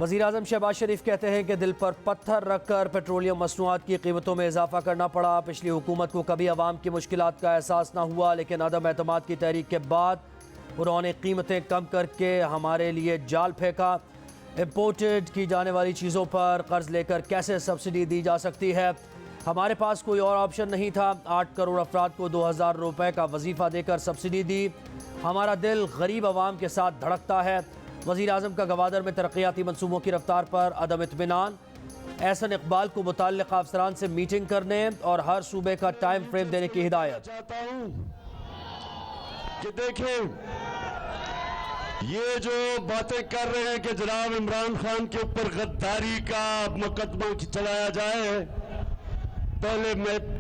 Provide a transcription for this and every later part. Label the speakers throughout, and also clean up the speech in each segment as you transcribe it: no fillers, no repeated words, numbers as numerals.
Speaker 1: वज़ीर-ए-आज़म शहबाज शरीफ कहते हैं कि दिल पर पत्थर रखकर पेट्रोलियम मसनूआत की कीमतों में इजाफा करना पड़ा। पिछली हुकूमत को कभी अवाम की मुश्किलात का एहसास ना हुआ, लेकिन अदम एतमाद की तहरीक के बाद उन्होंने कीमतें कम करके हमारे लिए जाल फेंका। इम्पोर्टेड की जाने वाली चीज़ों पर कर्ज लेकर कैसे सब्सिडी दी जा सकती है? हमारे पास कोई और ऑप्शन नहीं था। 8 करोड़ अफराद को 2000 रुपये का वजीफ़ा देकर सब्सिडी दी। हमारा दिल गरीब आवाम के साथ धड़कता है। वज़ीर-ए-आज़म का गवादर में तरक्याती मनसूबों की रफ्तार पर अदम इत्मीनान। एहसन इकबाल को मुतल्लिक़ अफसरान से मीटिंग करने और हर सूबे का टाइम फ्रेम देने की हिदायत।
Speaker 2: चाहता हूं कि देखें, ये जो बातें कर रहे हैं कि जनाब इमरान खान के ऊपर गद्दारी का मुकदमा चलाया जाए, पहले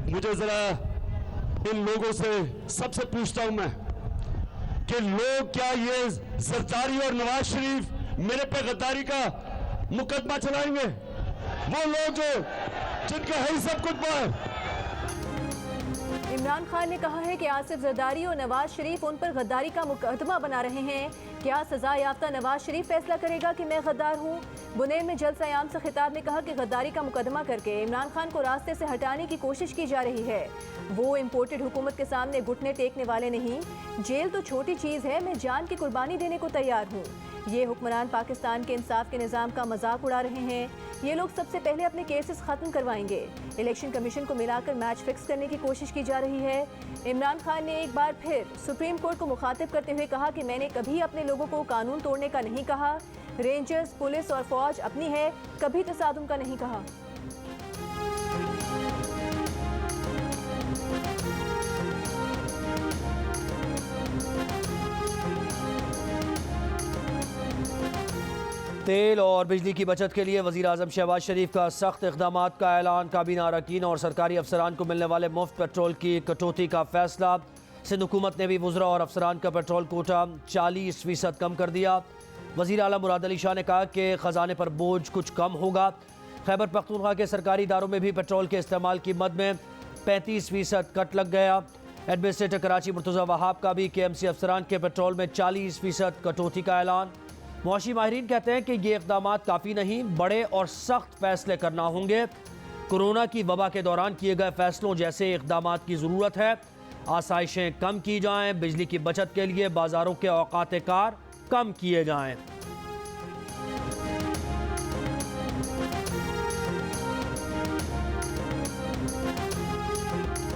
Speaker 2: मुझे जरा इन लोगों से सबसे पूछता हूं मैं कि लोग क्या ये जरदारी और नवाज शरीफ मेरे पे गद्दारी का मुकदमा चलाएंगे? वो लोग जो जिनका है ही सब कुछ है।
Speaker 3: इमरान खान ने कहा है कि आसिफ जरदारी और नवाज शरीफ उन पर गद्दारी का मुकदमा बना रहे हैं। क्या सजा याफ्ता नवाज शरीफ फैसला करेगा कि मैं गद्दार हूँ? बुनेर में जलसा आम से खिताब ने कहा कि गद्दारी का मुकदमा करके इमरान खान को रास्ते से हटाने की कोशिश की जा रही है। वो इम्पोर्टेड हुकूमत के सामने घुटने टेकने वाले नहीं। जेल तो छोटी चीज़ है, मैं जान की कुर्बानी देने को तैयार हूँ। ये हुक्मरान पाकिस्तान के इंसाफ के निज़ाम का मजाक उड़ा रहे हैं। ये लोग सबसे पहले अपने केसेस ख़त्म करवाएंगे। इलेक्शन कमीशन को मिलाकर मैच फिक्स करने की कोशिश की जा रही है। इमरान खान ने एक बार फिर सुप्रीम कोर्ट को मुखातिब करते हुए कहा कि मैंने कभी अपने लोगों को कानून तोड़ने का नहीं कहा। रेंजर्स, पुलिस और फौज अपनी है, कभी तसादुम का नहीं कहा।
Speaker 1: तेल और बिजली की बचत के लिए वज़ीर-ए-आज़म शहबाज शरीफ का सख्त इक़दामात का ऐलान। काबीना अरकान और सरकारी अफसरान को मिलने वाले मुफ्त पेट्रोल की कटौती का फैसला। सिंध हुकूमत ने भी वुज़रा और अफसरान का पेट्रोल कोटा 40% कम कर दिया। वज़ीर आला मुराद अली शाह ने कहा कि ख़जाने पर बोझ कुछ कम होगा। खैबर पख्तूनख्वा के सरकारी इदारों में भी पेट्रोल के इस्तेमाल की मद में 35% कट लग गया। एडमिनिस्ट्रेटर कराची मुर्तज़ा वहाब का भी KMC अफसरान के पेट्रोल में 40% कटौती का ऐलान। मुआशी माहिरीन कहते हैं कि ये इक़दामात काफ़ी नहीं, बड़े और सख्त फैसले करना होंगे। कोरोना की वबा के दौरान किए गए फैसलों जैसे इक़दामात की ज़रूरत है। आसाइशें कम की जाएं, बिजली की बचत के लिए बाज़ारों के औकात कार कम किए जाएं।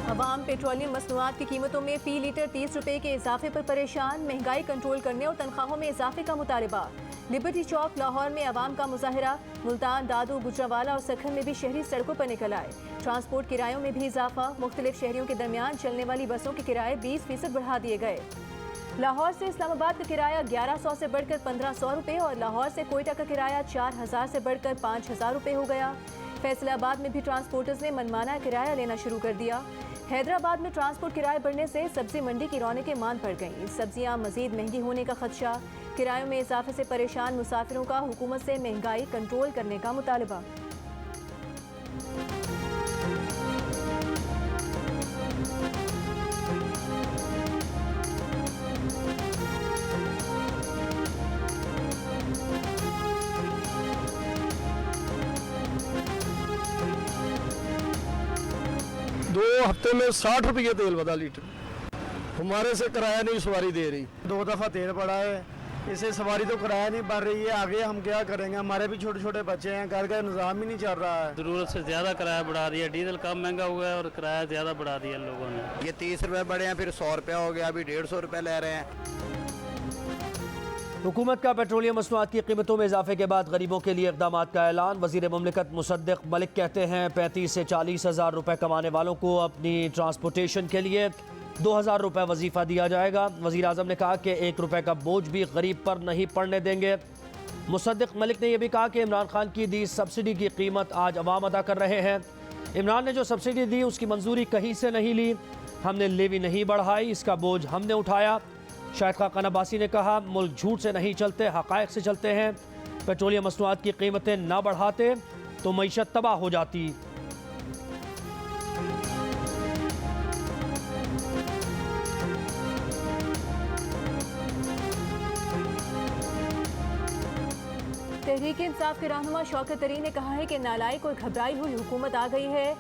Speaker 3: अवाम पेट्रोलियम मसनूआत की कीमतों में फ़ी लीटर 30 रुपये के इजाफे पर परेशान। महंगाई कंट्रोल करने और तनख्वाहों में इजाफे का मुतालबा। लिबर्टी चौक लाहौर में अवाम का मुजाहरा। मुल्तान, दादू, गुजरावाला और सखन में भी शहरी सड़कों पर निकल आए। ट्रांसपोर्ट किरायों में भी इजाफा। मुख्तलिफ शहरियों के दरमियान चलने वाली बसों के किराए 20% बढ़ा दिए गए। लाहौर से इस्लामाबाद का किराया 1100 से बढ़कर 1500 रुपये और लाहौर से कोयटा का किराया 4000 से बढ़कर 5000 रुपये हो गया। फैसलाबाद में भी ट्रांसपोर्टर्स ने मनमाना किराया लेना शुरू कर दिया। हैदराबाद में ट्रांसपोर्ट किराए बढ़ने से सब्जी मंडी की रौनकें मांद पड़ गईं। सब्जियां मजीद महंगी होने का खदशा। किरायों में इजाफे से परेशान मुसाफिरों का हुकूमत से महंगाई कंट्रोल करने का मुतालबा।
Speaker 4: दो हफ्ते में 60 रुपये तेल बता लीटर। हमारे से किराया नहीं सवारी दे रही। 2 दफ़ा तेल पड़ा है, इसे सवारी तो किराया नहीं बढ़ रही है। आगे हम क्या करेंगे? हमारे भी छोटे छोटे बच्चे हैं, घर का निज़ाम ही नहीं चल रहा है।
Speaker 5: ज़रूरत से ज़्यादा किराया बढ़ा दिया। डीजल कम महंगा हुआ है और किराया ज़्यादा बढ़ा दिया लोगों ने।
Speaker 6: ये 30 रुपये बढ़े हैं, फिर 100 रुपया हो गया, अभी 150 रुपये ले रहे हैं।
Speaker 1: हुकूमत का पेट्रोलियम मसनूआत की कीमतों में इजाफे के बाद गरीबों के लिए इक़दामात का ऐलान। वज़ीर मुमलिकत मुसद्दिक़ मलिक कहते हैं 35 से 40 हज़ार रुपये कमाने वालों को अपनी ट्रांसपोर्टेशन के लिए 2000 रुपये वजीफ़ा दिया जाएगा। वज़ीर आज़म ने कहा कि 1 रुपये का बोझ भी गरीब पर नहीं पड़ने देंगे। मुसद्दिक़ मलिक ने यह भी कहा कि इमरान खान की दी सब्सिडी की कीमत आज अवाम अदा कर रहे हैं। इमरान ने जो सब्सिडी दी उसकी मंजूरी कहीं से नहीं ली। हमने लेवी नहीं बढ़ाई, इसका बोझ हमने उठाया। शाहिद खान अब्बासी ने कहा मुल्क झूठ से नहीं चलते, हक़ाइक़ से चलते हैं। पेट्रोलियम मसनूआत की कीमतें ना बढ़ाते तो मईशत तबाह हो जाती।
Speaker 3: तहरीक इंसाफ के रहनुमा शौकत तरीन ने कहा है कि नालायक और घबराई हुई हुकूमत आ गई है।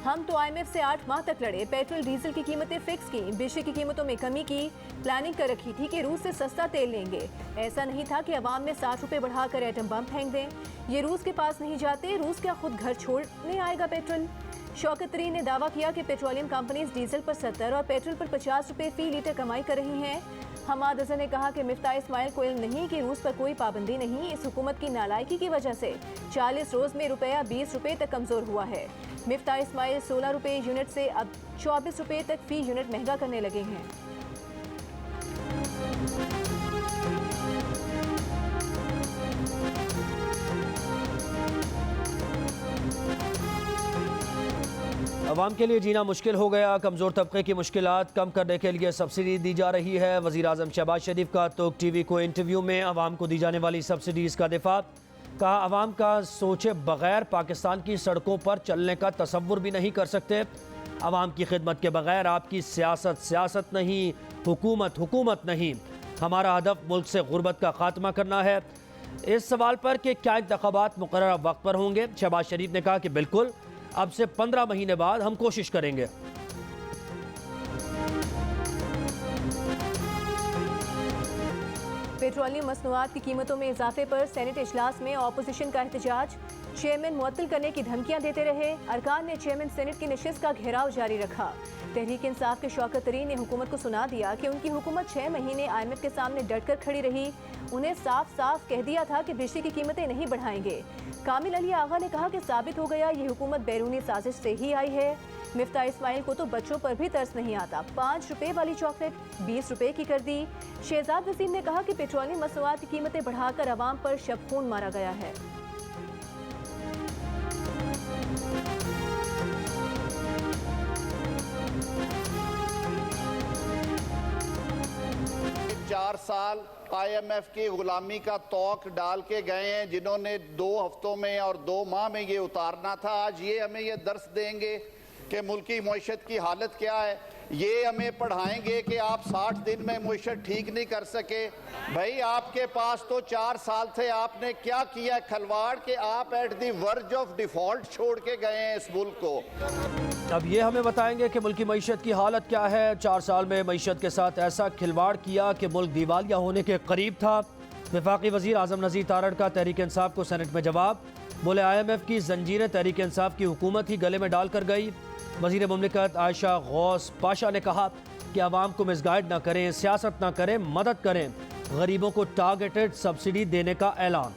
Speaker 3: हम तो IMF से 8 माह तक लड़े, पेट्रोल डीजल की कीमतें फिक्स की, बिजली की कीमतों में कमी की, प्लानिंग कर रखी थी कि रूस से सस्ता तेल लेंगे। ऐसा नहीं था कि अवाम में 60 रुपए बढ़ाकर एटम बम फेंक दें। ये रूस के पास नहीं जाते, रूस क्या खुद घर छोड़ने आएगा पेट्रोल। शौकत तरीन ने दावा किया कि पेट्रोलियम कंपनीज डीजल पर 70 और पेट्रोल पर 50 रुपए फी लीटर कमाई कर रही हैं। हमाद अजहर ने कहा कि मिफ्ता इस्माइल को इल्म नहीं कि रूस पर कोई पाबंदी नहीं, इस हुकूमत की नालायकी की वजह से 40 रोज में रुपया 20 रुपए तक कमजोर हुआ है। मिफ्ता इस्माइल 16 रुपए यूनिट से अब 24 रुपए तक फी यूनिट महंगा करने लगे हैं।
Speaker 1: अवाम के लिए जीना मुश्किल हो गया, कमज़ोर तबके की मुश्किलात कम करने के लिए सब्सिडी दी जा रही है। वज़ीर आज़म शहबाज शरीफ का तोक टीवी को इंटरव्यू में अवाम को दी जाने वाली सब्सिडीज़ का दिफा। कहा अवाम का सोचे बगैर पाकिस्तान की सड़कों पर चलने का तसव्वुर भी नहीं कर सकते। अवाम की खिदमत के बगैर आपकी सियासत सियासत नहीं, हुकूमत हुकूमत नहीं। हमारा हदफ मुल्क से गुर्बत का खात्मा करना है। इस सवाल पर कि क्या इंतखाबात मुकर्रर वक्त पर होंगे, शहबाज शरीफ ने कहा कि बिल्कुल, अब से 15 महीने बाद हम कोशिश करेंगे।
Speaker 3: पेट्रोलियम मसनूआत की कीमतों में इजाफे पर सेनेट इजलास में ऑपोजिशन का एहतजाज। चेयरमैन मुअत्तल करने की धमकियां देते रहे। अरकान ने चेयरमैन सेनेट की नशिस्त का घेराव जारी रखा। तहरीक इंसाफ के शौकत तरीन ने हुकूमत को सुना दिया कि उनकी हुकूमत 6 महीने IMF के सामने डटकर खड़ी रही। उन्हें साफ साफ कह दिया था कि बिजली की कीमतें नहीं बढ़ाएंगे। कामिल अली आगा ने कहा कि साबित हो गया ये हुकूमत बैरूनी साजिश से ही आई है। मिफ्ता इस्माइल को तो बच्चों पर भी तरस नहीं आता, 5 रुपए वाली चॉकलेट 20 रुपए की कर दी। शहजाद वसीम ने कहा कि पेट्रोलियम मसनूआत की कीमतें बढ़ाकर अवाम पर शबखून मारा गया है।
Speaker 7: चार साल IMF की गुलामी का तौक डाल के गए हैं, जिन्होंने 2 हफ्तों में और 2 माह में ये उतारना था। आज ये हमें ये दर्स देंगे कि मुल्क की मईशत की हालत क्या है। ये हमें पढ़ाएंगे कि आप 60 दिन में मईशत ठीक नहीं कर सके। भाई आपके पास तो 4 साल थे, आपने क्या किया खलवाड़ कि आप at the verge of default छोड़ के गए हैं इस मुल्क को।
Speaker 1: अब ये हमें बताएंगे कि मुल्क की मईशत की हालत क्या है। 4 साल में मईशत के साथ ऐसा खिलवाड़ किया कि मुल्क दिवालिया होने के करीब था। वफाकी वज़ीर आज़म नज़ीर तारड़ का तहरीक इंसाफ को सेनेट में जवाब। बोले IMF की जंजीरें तहरीक इंसाफ की हुकूमत ही गले में डाल कर गई। वज़ीर मुमलिकत आयशा गौस पाशा ने कहा कि अवाम को मिसगाइड ना करें, सियासत ना करें, मदद करें। गरीबों को टारगेटेड सब्सिडी देने का ऐलान।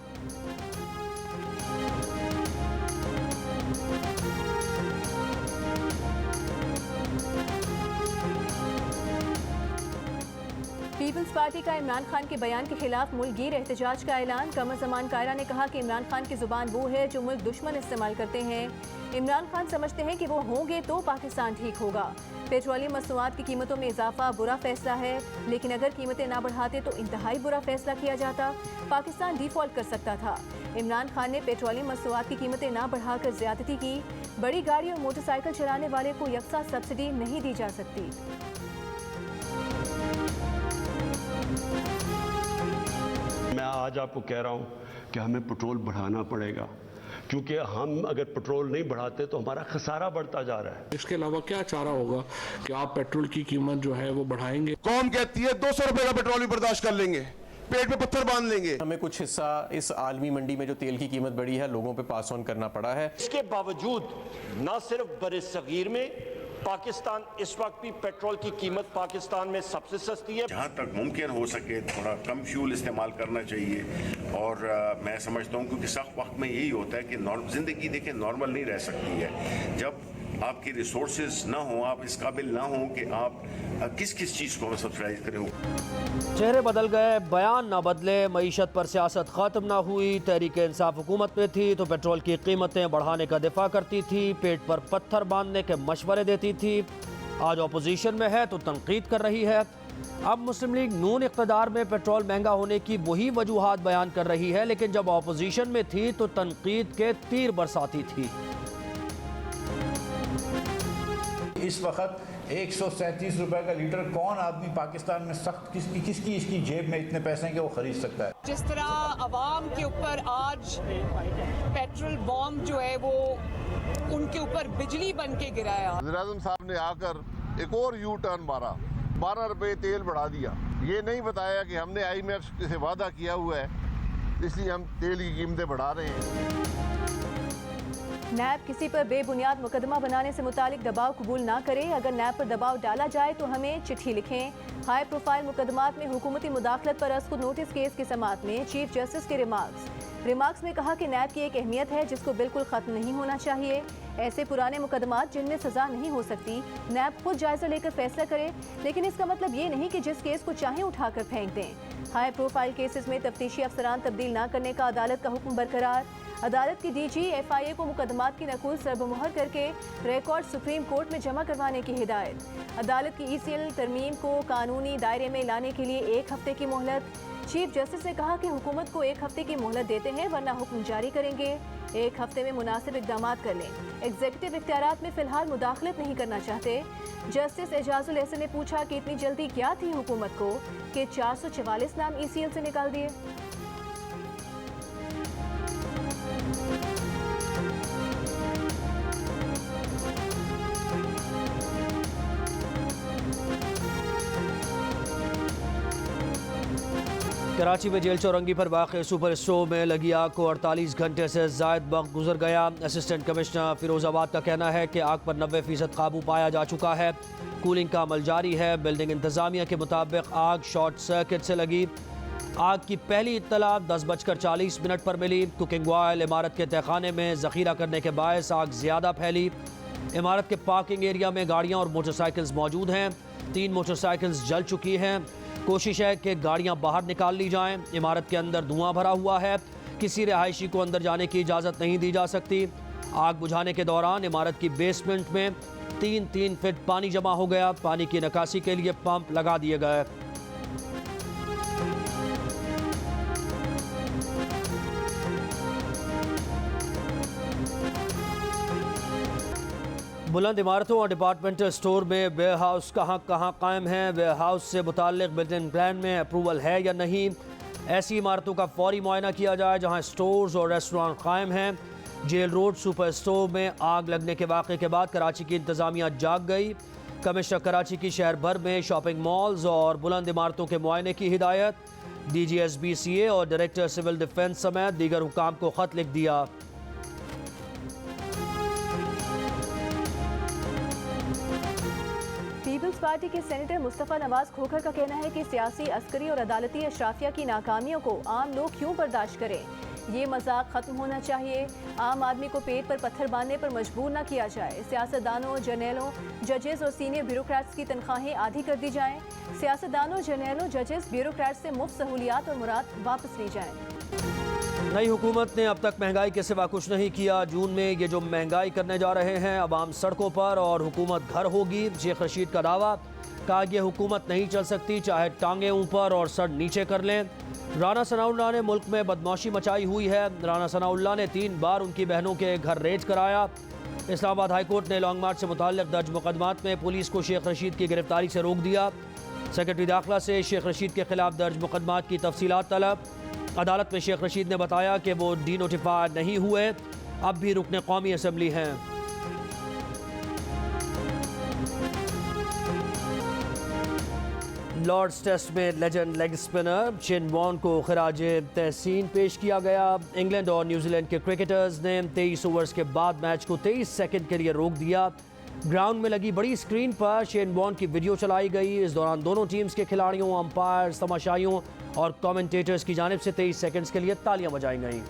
Speaker 3: पीपल्स पार्टी का इमरान खान के बयान के खिलाफ मुल्कगीर एहतजाज का ऐलान। कमर ज़मान कायरा ने कहा कि इमरान खान की जुबान वो है जो मुल्क दुश्मन इस्तेमाल करते हैं। इमरान खान समझते हैं कि वो होंगे तो पाकिस्तान ठीक होगा। पेट्रोलियम मसनूआत की कीमतों में इजाफा बुरा फैसला है, लेकिन अगर कीमतें ना बढ़ाते तो इंतहाई बुरा फैसला किया जाता। पाकिस्तान डिफॉल्ट कर सकता था। इमरान खान ने पेट्रोलियम मसनूआत की कीमतें ना बढ़ाकर ज्यादती की। बड़ी गाड़ी और मोटरसाइकिल चलाने वाले को यकसा सब्सिडी नहीं दी जा सकती।
Speaker 2: मैं आज आपको कह रहा हूं कि हमें पेट्रोल बढ़ाना पड़ेगा, क्योंकि हम अगर पेट्रोल नहीं बढ़ाते तो हमारा खसारा बढ़ता जा रहा है।
Speaker 8: इसके अलावा क्या चारा होगा कि आप पेट्रोल की कीमत जो है वो बढ़ाएंगे?
Speaker 9: कौम कहती है 200 रुपए का पेट्रोल भी बर्दाश्त कर लेंगे, पेट पे पत्थर बांध लेंगे।
Speaker 10: हमें कुछ हिस्सा इस आलमी मंडी में जो तेल की कीमत बढ़ी है लोगों पे पास ऑन करना पड़ा है।
Speaker 11: इसके बावजूद न सिर्फ बरसगीर में पाकिस्तान इस वक्त भी पेट्रोल की कीमत पाकिस्तान में सबसे सस्ती है।
Speaker 12: जहाँ तक मुमकिन हो सके थोड़ा कम फ्यूल इस्तेमाल करना चाहिए। और मैं समझता हूँ क्योंकि सख्त वक्त में यही होता है कि ज़िंदगी देखिए नॉर्मल नहीं रह सकती है। जब आपकी रिसोर्सेज ना हो, आप इस काबिल ना हो कि आप किस किस चीज़ को सब्सिडाइज करें।
Speaker 1: चेहरे बदल गए, बयान ना बदले, मईशत पर सियासत ख़त्म ना हुई। तहरीक इंसाफ हुकूमत में थी तो पेट्रोल की कीमतें बढ़ाने का दिफा करती थी, पेट पर पत्थर बांधने के मशवरे देती थी। आज अपोजिशन में है तो तनकीद कर रही है। अब मुस्लिम लीग नून इक़्तिदार में पेट्रोल महंगा होने की वही वजूहात बयान कर रही है, लेकिन जब अपोजिशन में थी तो तनकीद के तीर बरसाती थी।
Speaker 13: इस वक्त 137 रुपए का लीटर कौन आदमी पाकिस्तान में सख्त किसकी इसकी जेब में इतने पैसे हैं कि वो खरीद सकता है।
Speaker 14: जिस तरह अवाम के ऊपर आज पेट्रोल बॉम्ब जो है वो उनके ऊपर बिजली बन के गिराया।
Speaker 15: वज़ीर-ए-आज़म साहब ने आकर एक और यू टर्न मारा, 12 रुपए तेल बढ़ा दिया। ये नहीं बताया कि हमने IMF से वादा किया हुआ है, इसलिए हम तेल की कीमतें बढ़ा रहे हैं।
Speaker 3: नैब किसी पर बेबुनियाद मुकदमा बनाने से मुतालिक दबाव कबूल ना करे। अगर नैब पर दबाव डाला जाए तो हमें चिट्ठी लिखें। हाई प्रोफाइल मुकदमात में हुकूमती मुदाखलत पर अस्कुर नोटिस केस की समाअत में चीफ जस्टिस के रिमार्क्स में कहा कि नैब की एक अहमियत है जिसको बिल्कुल ख़त्म नहीं होना चाहिए। ऐसे पुराने मुकदमात जिनमें सज़ा नहीं हो सकती, नैब खुद जायज़ा लेकर फैसला करे, लेकिन इसका मतलब ये नहीं कि जिस केस को चाहें उठाकर फेंक दें। हाई प्रोफाइल केसेस में तफ्तीशी अफसरान तब्दील ना करने का अदालत का हुक्म बरकरार। अदालत की DG FIA को मुकदमात की नकुल सरबमुहर करके रिकॉर्ड सुप्रीम कोर्ट में जमा करवाने की हिदायत। अदालत की ECL तरमीम को कानूनी दायरे में लाने के लिए 1 हफ्ते की मोहलत। चीफ जस्टिस ने कहा कि हुकूमत को 1 हफ्ते की मोहलत देते हैं, वरना हुक्म जारी करेंगे। 1 हफ्ते में मुनासिब इक़दाम कर लें। एग्जीक्यूटिव इख्तियारात में फ़िलहाल मुदाखलत नहीं करना चाहते। जस्टिस एजाजुल एहसन ने पूछा कि इतनी जल्दी क्या थी हुकूमत को कि 444 नाम ECL से निकाल दिए।
Speaker 1: कराची में जेल चौरंगी पर वाक़ सुपर स्टोर में लगी आग को 48 घंटे से ज़ायद वक्त गुजर गया। असिस्टेंट कमिश्नर फिरोज़ाबाद का कहना है कि आग पर 90% काबू पाया जा चुका है। कूलिंग का अमल जारी है। बिल्डिंग इंतज़ामिया के मुताबिक आग शॉर्ट सर्किट से लगी। आग की पहली इत्तला 10:40 पर मिली। कुकिंग ऑयल इमारत के तहखाने में ज़ख़ीरा करने के बायस आग ज़्यादा फैली। इमारत के पार्किंग एरिया में गाड़ियाँ और मोटरसाइकिल्स मौजूद हैं। 3 मोटरसाइकिल्स जल चुकी हैं। कोशिश है कि गाड़ियां बाहर निकाल ली जाएं। इमारत के अंदर धुआं भरा हुआ है। किसी रिहायशी को अंदर जाने की इजाज़त नहीं दी जा सकती। आग बुझाने के दौरान इमारत की बेसमेंट में 3-3 फीट पानी जमा हो गया। पानी की निकासी के लिए पंप लगा दिए गए। बुलंद इमारतों और डिपार्टमेंटल स्टोर में वेयर हाउस कहाँ कायम है। वेयर हाउस से मुताल्लिक बिल्डिंग प्लान में अप्रूवल है या नहीं। ऐसी इमारतों का फौरी मुआयना किया जाए जहाँ स्टोर्स और रेस्टोरेंट कायम हैं। जेल रोड सुपर स्टोर में आग लगने के वाक़े के बाद कराची की इंतज़ामिया जाग गई। कमिश्नर कराची की शहर भर में शॉपिंग मॉल्स और बुलंद इमारतों के मुआयने की हिदायत। DG SBCA और डायरेक्टर सिविल डिफेंस समेत दीगर हुकाम को ख़त लिख दिया।
Speaker 3: पीपल्स पार्टी के सेनेटर मुस्तफ़ा नवाज खोखर का कहना है कि सियासी, अस्करी और अदालती अशराफिया की नाकामियों को आम लोग क्यों बर्दाश्त करें। ये मजाक ख़त्म होना चाहिए। आम आदमी को पेट पर पत्थर बांधने पर मजबूर ना किया जाए। सियासतदानों, जर्नैलों, जजेस और सीनियर ब्यूरोक्रेट्स की तनख्वाहें आधी कर दी जाएं। सियासतदानों, जर्नैलों, जजेस, ब्यूरोक्रेट्स से मुफ्त सहूलियात और मुराद वापस ली जाएं।
Speaker 1: नई हुकूमत ने अब तक महंगाई के सिवा कुछ नहीं किया। जून में ये जो महंगाई करने जा रहे हैं, अवाम सड़कों पर और हुकूमत घर होगी। शेख रशीद का दावा, कहा यह हुकूमत नहीं चल सकती चाहे टांगे ऊपर और सर नीचे कर लें। राना सनाउल्लाह ने मुल्क में बदमाशी मचाई हुई है। राना सनाउल्लाह ने 3 बार उनकी बहनों के घर रेड कराया। इस्लामाबाद हाई कोर्ट ने लॉन्ग मार्च से मुताल्लिक दर्ज मुकदमात में पुलिस को शेख रशीद की गिरफ्तारी से रोक दिया। सेक्रेटरी दाखिला से शेख रशीद के खिलाफ दर्ज मुकदमात की तफसीलात तलब। अदालत में शेख रशीद ने बताया कि वो डीनोटिफाई नहीं हुए, अब भी रुकने कौमी असम्बली हैं। लॉर्ड्स टेस्ट में legend leg spinner Shane Warne को खराज तहसीन पेश किया गया। इंग्लैंड और न्यूजीलैंड के क्रिकेटर्स ने 23 ओवर्स के बाद मैच को 23 सेकंड के लिए रोक दिया। ग्राउंड में लगी बड़ी स्क्रीन पर शेन वॉर्न की वीडियो चलाई गई। इस दौरान दोनों टीम्स के खिलाड़ियों, अंपायर, तमाशाइयों और कमेंटेटर्स की जानिब से 23 सेकंड्स के लिए तालियां बजाई गईं।